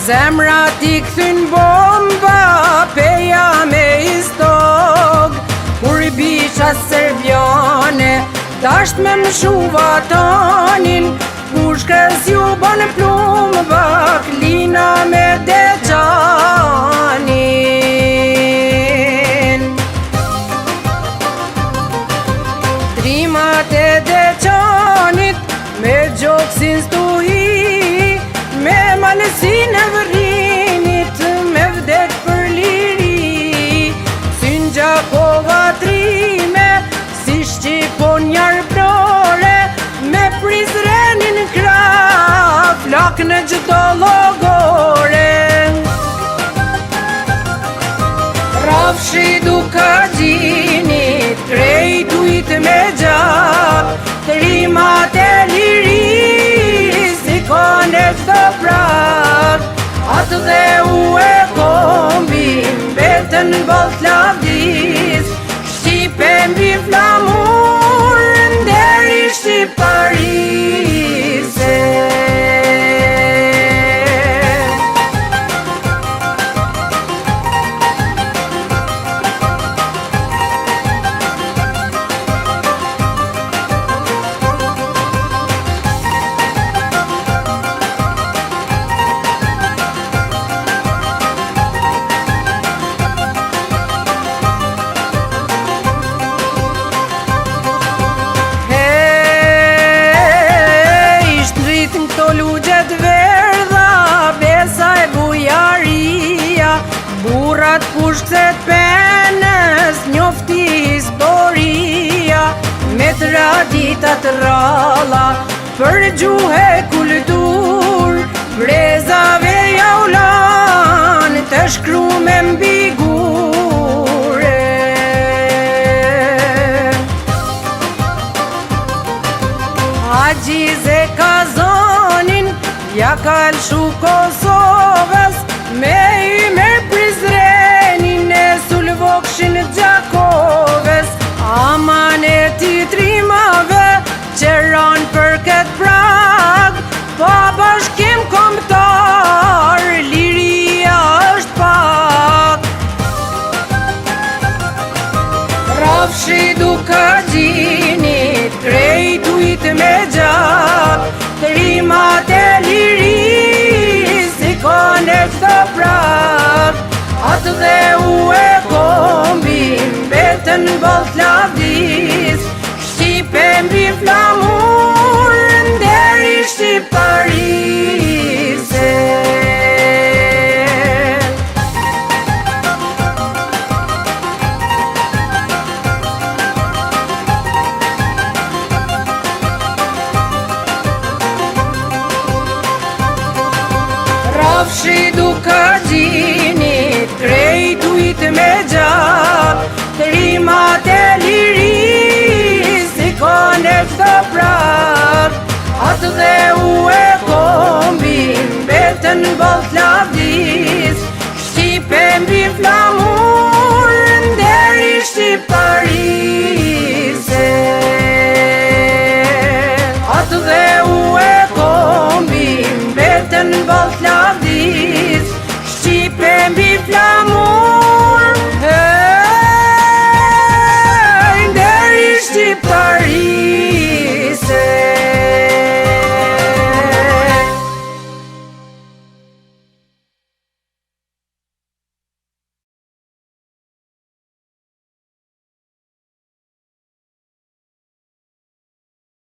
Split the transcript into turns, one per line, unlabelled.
Zemra t'i kthyn bomba, peja me istog. Kur I bisha serbiane, dasht me më shuva tonin. Pushkës ju bën plumë, baklina me deqanin. Trimat e deqanit, me gjoksin stuhi, me malësin e vërinit, me vdet për liri. Syn Gjakova trime, si shqiponjar prore, me Prizrenin krah, flak në gjdo logore. Rafshi duka gjinit, krejt ujt me gjak, trimat e liris, si kone qdo prak. Atë dhe u e kombi, betën bolt lavdis, Shqipe mbi flamur, nderi Shqiparise. Burrat pushkset penës, njofti historia, me traditat ralla, për gjuhe kultur, brezave jaulan, të shkrume mbi gure. Haxhize Kazanin, ja kalshu Kosovës, me I merë Prizrenin e sulvokshin Gjakovës. Amaneti trimave që ranë për këtë prag, pa bashkim kombëtar, liria është pak. Rafshi duka gjinit, krejt ujt me gjak, trimat e liris, si kone qdo prak. Atë dhe u e kombi, betën bolt lavdis, Shqipe mbi flamur, nderi Shqiparise. Rafshi duka gjinit, krejt ujt me gjak, trimat e liris, si kone qdo prak. Atë dhe u e